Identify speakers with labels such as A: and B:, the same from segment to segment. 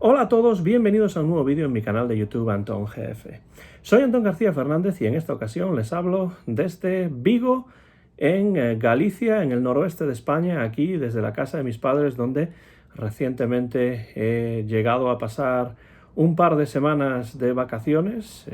A: Hola a todos, bienvenidos a un nuevo vídeo en mi canal de YouTube Antón GF. Soy Antón García Fernández y en esta ocasión les hablo desde Vigo, en Galicia, en el noroeste de España, aquí desde la casa de mis padres, donde recientemente he llegado a pasar un par de semanas de vacaciones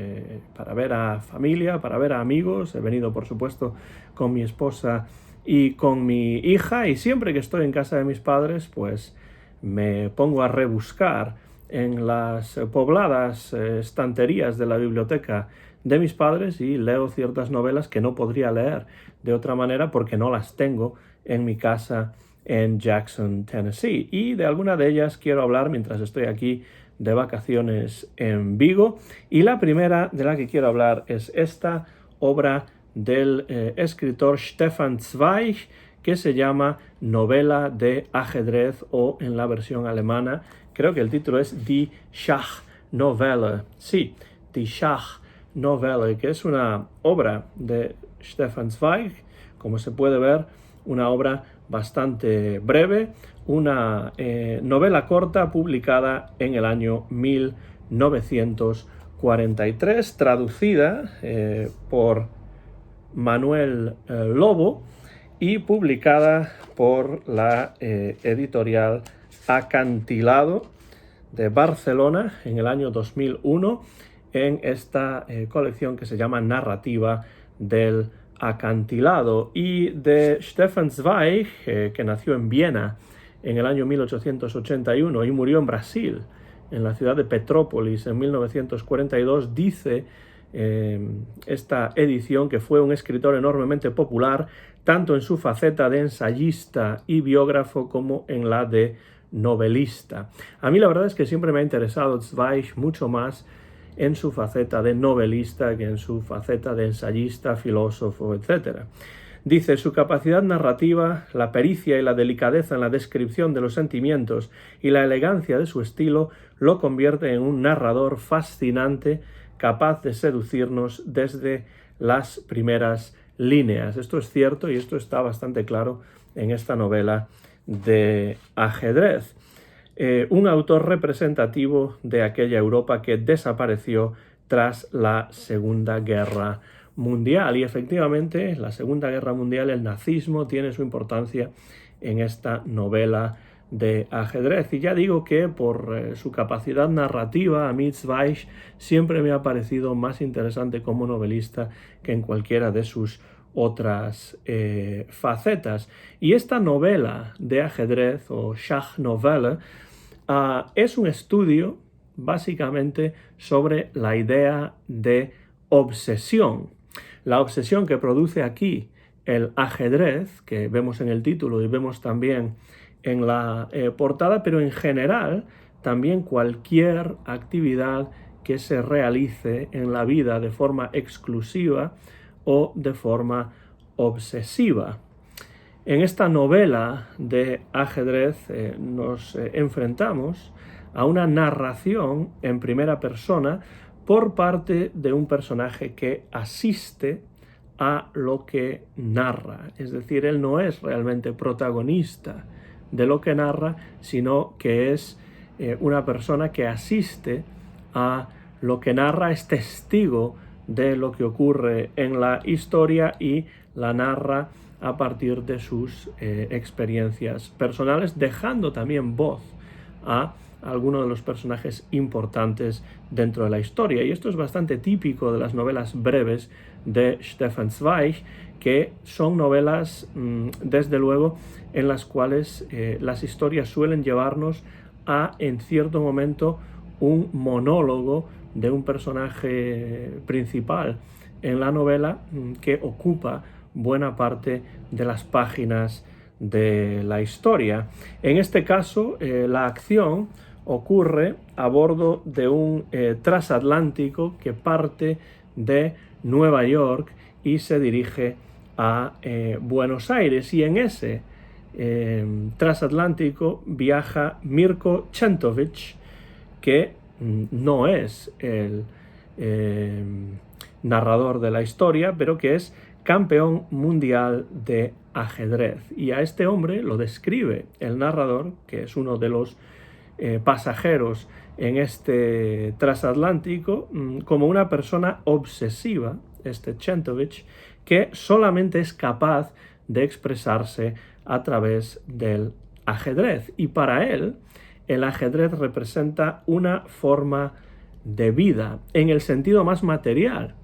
A: para ver a familia, para ver a amigos. He venido, por supuesto, con mi esposa y con mi hija, y siempre que estoy en casa de mis padres, pues me pongo a rebuscar en las pobladas estanterías de la biblioteca de mis padres y leo ciertas novelas que no podría leer de otra manera porque no las tengo en mi casa en Jackson, Tennessee. Y de alguna de ellas quiero hablar mientras estoy aquí de vacaciones en Vigo. Y la primera de la que quiero hablar es esta obra del escritor Stefan Zweig, que se llama Novela de ajedrez, o en la versión alemana creo que el título es Die Schachnovelle. Sí, Die Schachnovelle, que es una obra de Stefan Zweig, como se puede ver, una obra bastante breve, una novela corta publicada en el año 1943, traducida por Manuel Lobo y publicada por la editorial Acantilado de Barcelona en el año 2001 en esta colección que se llama Narrativa del Acantilado. Y de Stefan Zweig, que nació en Viena en el año 1881 y murió en Brasil, en la ciudad de Petrópolis, en 1942, dice esta edición que fue un escritor enormemente popular, tanto en su faceta de ensayista y biógrafo como en la de novelista. A mí la verdad es que siempre me ha interesado Zweig mucho más en su faceta de novelista que en su faceta de ensayista, filósofo, etc. Dice: su capacidad narrativa, la pericia y la delicadeza en la descripción de los sentimientos y la elegancia de su estilo lo convierte en un narrador fascinante, capaz de seducirnos desde las primeras líneas. Esto es cierto y esto está bastante claro en esta novela de ajedrez. Un autor representativo de aquella Europa que desapareció tras la Segunda Guerra Mundial. Y efectivamente, la Segunda Guerra Mundial, el nazismo, tiene su importancia en esta novela de ajedrez. Y ya digo que por su capacidad narrativa, a mí Zweig siempre me ha parecido más interesante como novelista que en cualquiera de sus otras facetas. Y esta novela de ajedrez, o Schachnovelle, es un estudio básicamente sobre la idea de obsesión. La obsesión que produce aquí el ajedrez, que vemos en el título y vemos también en la portada, pero en general también cualquier actividad que se realice en la vida de forma exclusiva o de forma obsesiva. En esta novela de ajedrez nos enfrentamos a una narración en primera persona por parte de un personaje que asiste a lo que narra. Es decir, él no es realmente protagonista de lo que narra, sino que es una persona que asiste a lo que narra, es testigo de lo que ocurre en la historia y la narra a partir de sus experiencias personales, dejando también voz a algunos de los personajes importantes dentro de la historia. Y esto es bastante típico de las novelas breves de Stefan Zweig, que son novelas, desde luego, en las cuales las historias suelen llevarnos a, en cierto momento, un monólogo de un personaje principal en la novela que ocupa buena parte de las páginas de la historia. En este caso, la acción ocurre a bordo de un transatlántico que parte de Nueva York y se dirige a Buenos Aires, y en ese transatlántico viaja Mirko Czentović, que no es el narrador de la historia, pero que es campeón mundial de ajedrez. Y a este hombre lo describe el narrador, que es uno de los pasajeros en este transatlántico, como una persona obsesiva, este Chentovich, que solamente es capaz de expresarse a través del ajedrez. Y para él, el ajedrez representa una forma de vida, en el sentido más material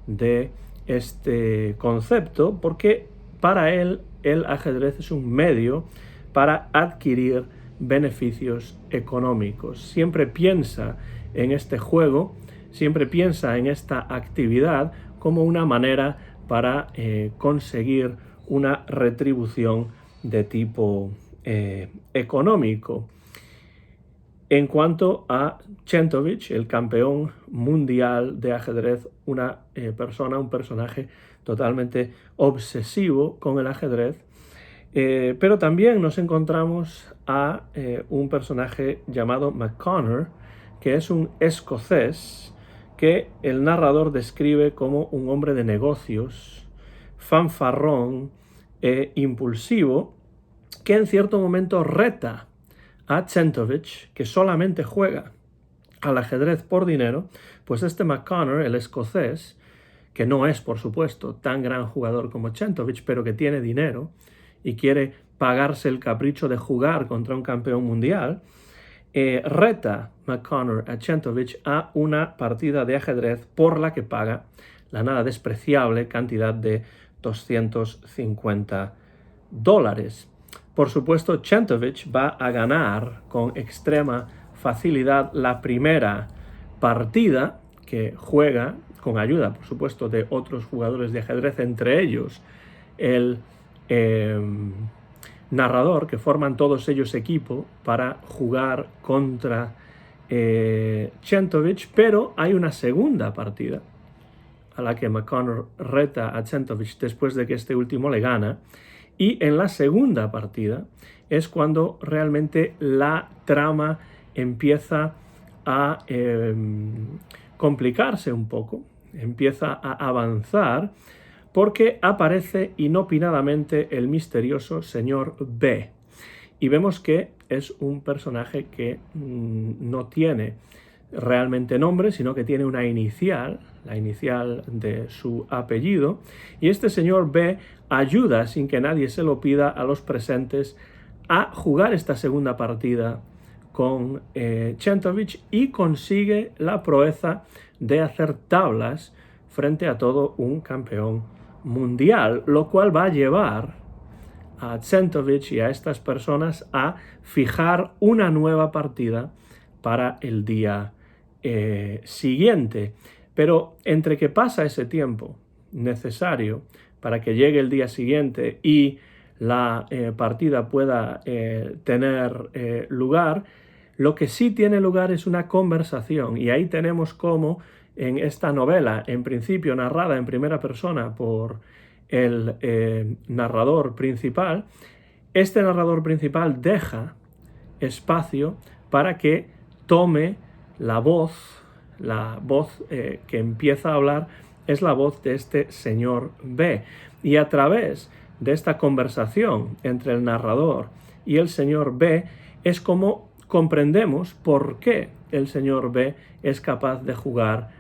A: de este concepto, porque para él el ajedrez es un medio para adquirir beneficios económicos. Siempre piensa en este juego, siempre piensa en esta actividad como una manera para conseguir una retribución de tipo económico. En cuanto a Chentovich, el campeón mundial de ajedrez, un personaje totalmente obsesivo con el ajedrez, pero también nos encontramos a un personaje llamado McConnor, que es un escocés que el narrador describe como un hombre de negocios, fanfarrón e impulsivo, que en cierto momento reta a Chentovich, que solamente juega al ajedrez por dinero. Pues este McConnor, el escocés, que no es, por supuesto, tan gran jugador como Chentovich, pero que tiene dinero y quiere pagarse el capricho de jugar contra un campeón mundial, reta McConnor a Chentovich a una partida de ajedrez por la que paga la nada despreciable cantidad de $250. Por supuesto, Chentovich va a ganar con extrema facilidad la primera partida que juega, con ayuda, por supuesto, de otros jugadores de ajedrez, entre ellos el narrador, que forman todos ellos equipo para jugar contra Chentovich, pero hay una segunda partida a la que McConnor reta a Chentovich después de que este último le gana, y en la segunda partida es cuando realmente la trama empieza a complicarse un poco, empieza a avanzar, porque aparece inopinadamente el misterioso señor B. Y vemos que es un personaje que no tiene realmente nombre, sino que tiene una inicial, la inicial de su apellido, y este señor B ayuda, sin que nadie se lo pida, a los presentes a jugar esta segunda partida con Chentovich, y consigue la proeza de hacer tablas frente a todo un campeón mundial, lo cual va a llevar a Chentovich y a estas personas a fijar una nueva partida para el día siguiente. Pero entre que pasa ese tiempo necesario para que llegue el día siguiente y la partida pueda tener lugar, lo que sí tiene lugar es una conversación, y ahí tenemos cómo en esta novela, en principio narrada en primera persona por el narrador principal, este narrador principal deja espacio para que tome la voz que empieza a hablar es la voz de este señor B. Y a través de esta conversación entre el narrador y el señor B es como comprendemos por qué el señor B es capaz de jugar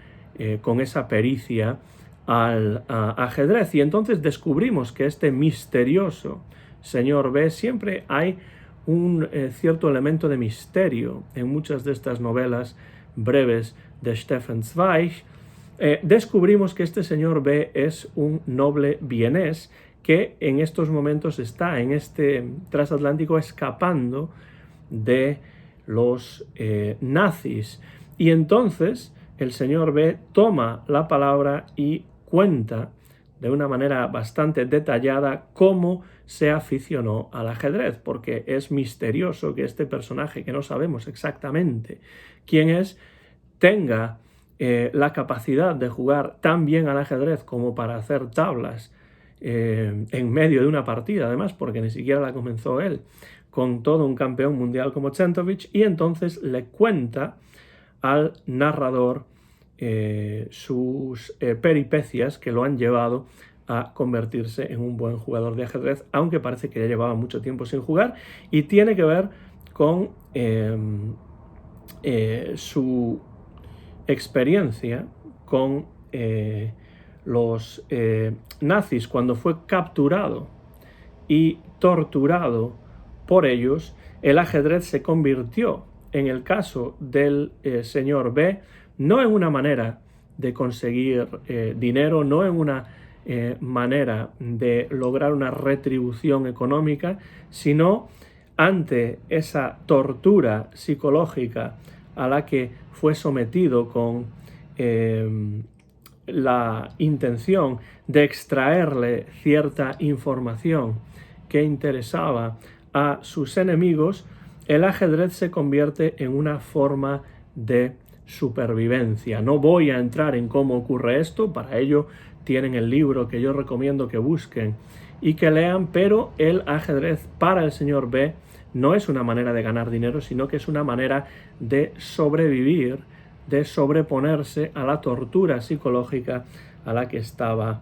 A: con esa pericia al ajedrez. Y entonces descubrimos que este misterioso señor B, siempre hay un cierto elemento de misterio en muchas de estas novelas breves de Stefan Zweig. Descubrimos que este señor B es un noble vienés que en estos momentos está en este transatlántico escapando de los nazis. Y entonces el señor B toma la palabra y cuenta de una manera bastante detallada cómo se aficionó al ajedrez, porque es misterioso que este personaje, que no sabemos exactamente quién es, tenga la capacidad de jugar tan bien al ajedrez como para hacer tablas en medio de una partida, además, porque ni siquiera la comenzó él, con todo un campeón mundial como Chentovich, y entonces le cuenta al narrador sus peripecias que lo han llevado a convertirse en un buen jugador de ajedrez, aunque parece que ya llevaba mucho tiempo sin jugar, y tiene que ver con su experiencia con los nazis cuando fue capturado y torturado por ellos. El ajedrez se convirtió, en el caso del señor B, no en una manera de conseguir dinero, no en una manera de lograr una retribución económica, sino ante esa tortura psicológica a la que fue sometido con la intención de extraerle cierta información que interesaba a sus enemigos. El ajedrez se convierte en una forma de supervivencia. No voy a entrar en cómo ocurre esto, para ello tienen el libro que yo recomiendo que busquen y que lean, pero el ajedrez para el señor B no es una manera de ganar dinero, sino que es una manera de sobrevivir, de sobreponerse a la tortura psicológica a la que estaba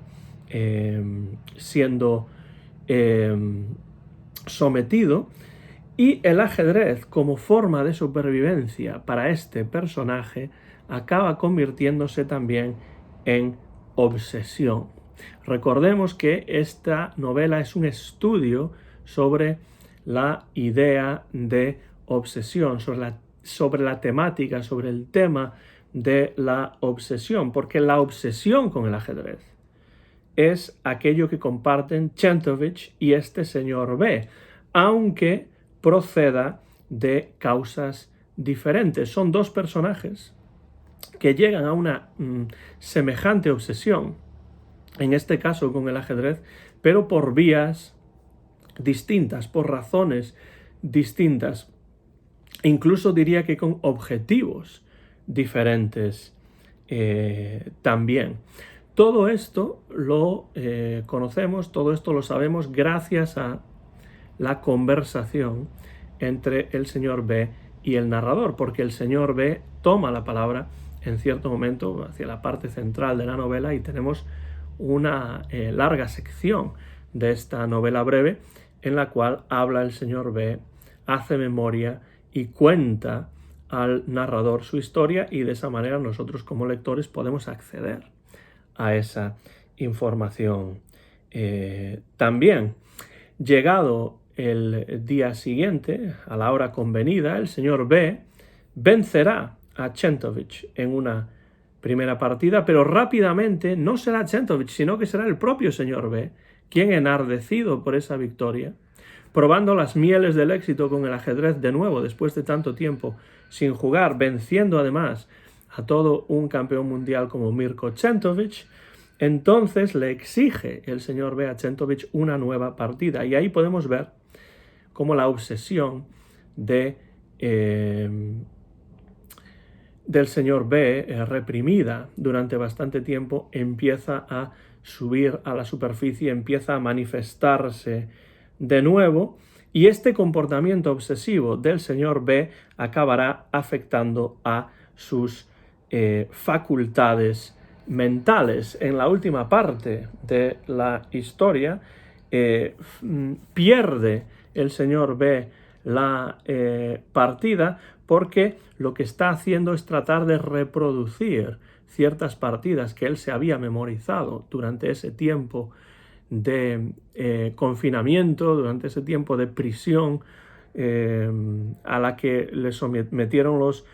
A: siendo sometido. Y el ajedrez, como forma de supervivencia para este personaje, acaba convirtiéndose también en obsesión. Recordemos que esta novela es un estudio sobre la idea de obsesión, sobre la temática, sobre el tema de la obsesión, porque la obsesión con el ajedrez es aquello que comparten Chentovich y este señor B, aunque proceda de causas diferentes. Son dos personajes que llegan a una semejante obsesión, en este caso con el ajedrez, pero por vías distintas, por razones distintas, incluso diría que con objetivos diferentes también. Todo esto lo conocemos, todo esto lo sabemos gracias a la conversación entre el señor B y el narrador, porque el señor B toma la palabra en cierto momento hacia la parte central de la novela y tenemos una larga sección de esta novela breve en la cual habla el señor B, hace memoria y cuenta al narrador su historia, y de esa manera nosotros como lectores podemos acceder a esa información. También, llegado el día siguiente, a la hora convenida, el señor B vencerá a Chentovich en una primera partida, pero rápidamente no será Chentovich, sino que será el propio señor B quien, enardecido por esa victoria, probando las mieles del éxito con el ajedrez de nuevo después de tanto tiempo sin jugar, venciendo además a todo un campeón mundial como Mirko Chentovich, entonces le exige el señor B a Chentovich una nueva partida. Y ahí podemos ver cómo la obsesión del señor B, reprimida durante bastante tiempo, empieza a subir a la superficie, empieza a manifestarse de nuevo, y este comportamiento obsesivo del señor B acabará afectando a sus facultades mentales. En la última parte de la historia pierde el señor B la partida, porque lo que está haciendo es tratar de reproducir ciertas partidas que él se había memorizado durante ese tiempo de confinamiento, durante ese tiempo de prisión a la que le sometieron los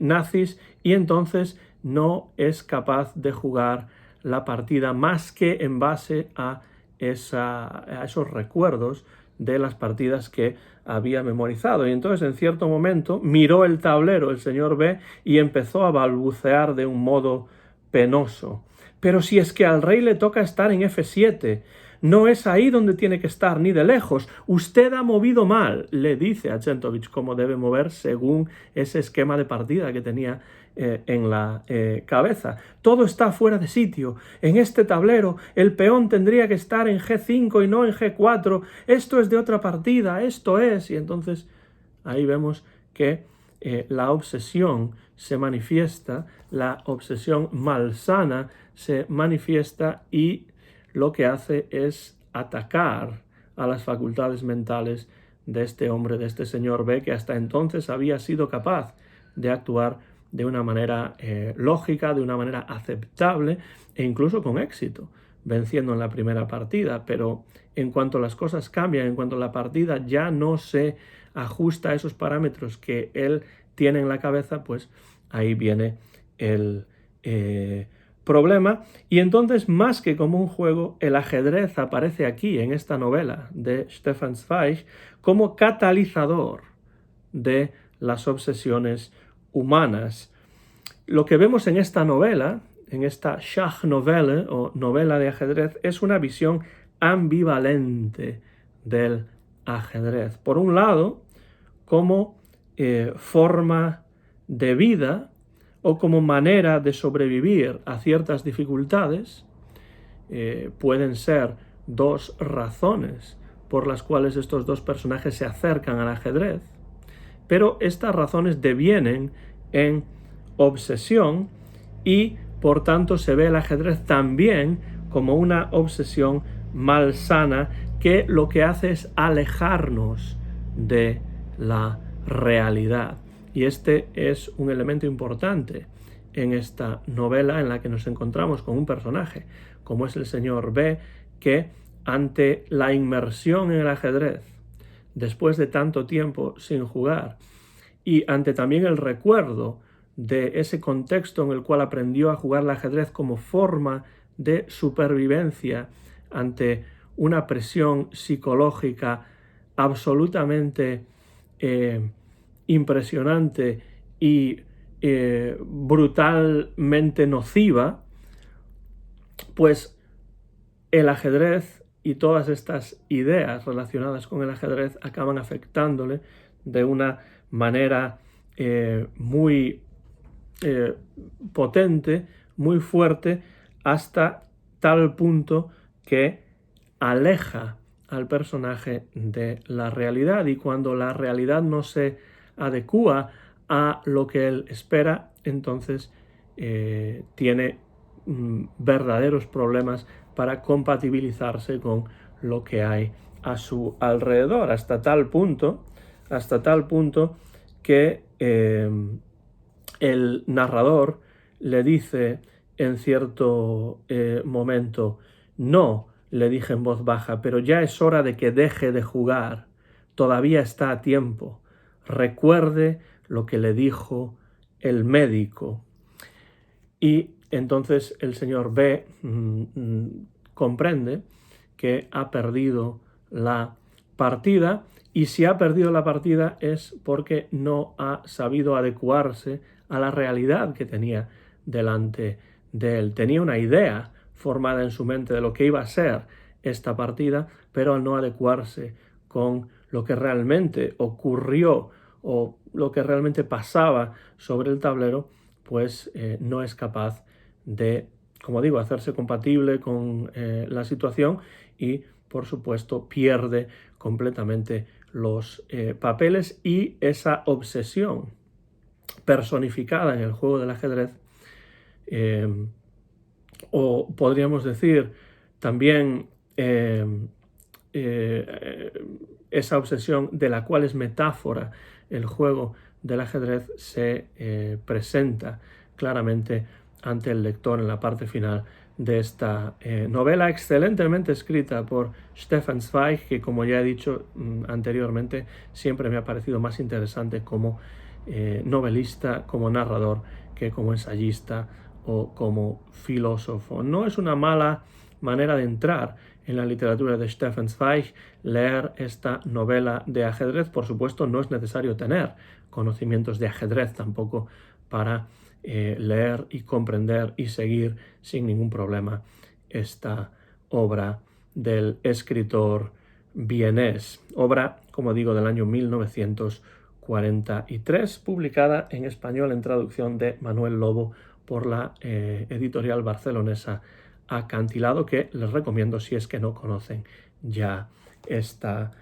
A: nazis, y entonces no es capaz de jugar la partida más que en base a esos recuerdos de las partidas que había memorizado. Y entonces, en cierto momento, miró el tablero el señor B y empezó a balbucear de un modo penoso. Pero si es que al rey le toca estar en F7, no es ahí donde tiene que estar, ni de lejos. Usted ha movido mal, le dice a Chentovich cómo debe mover según ese esquema de partida que tenía en la cabeza. Todo está fuera de sitio. En este tablero el peón tendría que estar en G5 y no en G4. Esto es de otra partida, esto es. Y entonces ahí vemos que la obsesión se manifiesta, la obsesión malsana se manifiesta, y lo que hace es atacar a las facultades mentales de este hombre, de este señor B, que hasta entonces había sido capaz de actuar de una manera lógica, de una manera aceptable e incluso con éxito, venciendo en la primera partida. Pero en cuanto las cosas cambian, en cuanto la partida ya no se ajusta a esos parámetros que él tiene en la cabeza, pues ahí viene el problema. Y entonces, más que como un juego, el ajedrez aparece aquí, en esta novela de Stefan Zweig, como catalizador de las obsesiones humanas. Lo que vemos en esta novela, en esta Schachnovelle o novela de ajedrez, es una visión ambivalente del ajedrez. Por un lado, como forma de vida o como manera de sobrevivir a ciertas dificultades. Pueden ser dos razones por las cuales estos dos personajes se acercan al ajedrez, pero estas razones devienen en obsesión y por tanto se ve el ajedrez también como una obsesión malsana que lo que hace es alejarnos de la realidad. Y este es un elemento importante en esta novela en la que nos encontramos con un personaje como es el señor B, que ante la inmersión en el ajedrez, después de tanto tiempo sin jugar, y ante también el recuerdo de ese contexto en el cual aprendió a jugar el ajedrez como forma de supervivencia ante una presión psicológica absolutamente impresionante y brutalmente nociva, pues el ajedrez y todas estas ideas relacionadas con el ajedrez acaban afectándole de una manera muy potente, muy fuerte, hasta tal punto que aleja al personaje de la realidad, y cuando la realidad no se adecúa a lo que él espera, entonces tiene verdaderos problemas para compatibilizarse con lo que hay a su alrededor, hasta tal punto que el narrador le dice en cierto momento: no, le dije en voz baja, pero ya es hora de que deje de jugar, todavía está a tiempo, recuerde lo que le dijo el médico. Y entonces el señor B comprende que ha perdido la partida, y si ha perdido la partida es porque no ha sabido adecuarse a la realidad que tenía delante de él. Tenía una idea formada en su mente de lo que iba a ser esta partida, pero al no adecuarse con lo que realmente ocurrió o lo que realmente pasaba sobre el tablero, pues no es capaz de, como digo, hacerse compatible con la situación y, por supuesto, pierde completamente los papeles, y esa obsesión personificada en el juego del ajedrez, o podríamos decir también esa obsesión de la cual es metáfora el juego del ajedrez, se presenta claramente ante el lector en la parte final de esta novela, excelentemente escrita por Stefan Zweig, que, como ya he dicho anteriormente, siempre me ha parecido más interesante como novelista, como narrador, que como ensayista o como filósofo. No es una mala manera de entrar en la literatura de Stefan Zweig leer esta novela de ajedrez. Por supuesto, no es necesario tener conocimientos de ajedrez tampoco para leer y comprender y seguir sin ningún problema esta obra del escritor vienés. Obra, como digo, del año 1943, publicada en español en traducción de Manuel Lobo por la editorial barcelonesa Acantilado, que les recomiendo si es que no conocen ya esta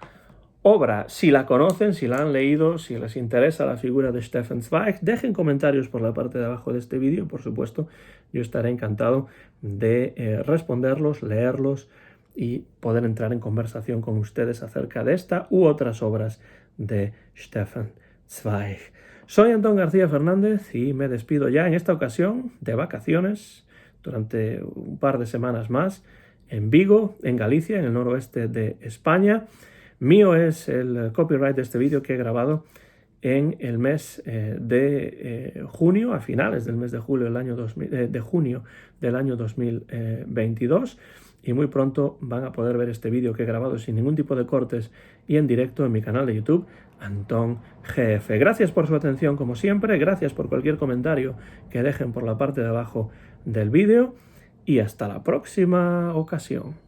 A: obra. Si la conocen, si la han leído, si les interesa la figura de Stefan Zweig, dejen comentarios por la parte de abajo de este vídeo. Por supuesto, yo estaré encantado de responderlos, leerlos y poder entrar en conversación con ustedes acerca de esta u otras obras de Stefan Zweig. Soy Antón García Fernández y me despido ya en esta ocasión de vacaciones durante un par de semanas más en Vigo, en Galicia, en el noroeste de España. Mío es el copyright de este vídeo que he grabado en el mes de junio, a finales del mes de julio de junio del año 2022. Y muy pronto van a poder ver este vídeo que he grabado sin ningún tipo de cortes y en directo en mi canal de YouTube, Antón GF. Gracias por su atención como siempre, gracias por cualquier comentario que dejen por la parte de abajo del vídeo y hasta la próxima ocasión.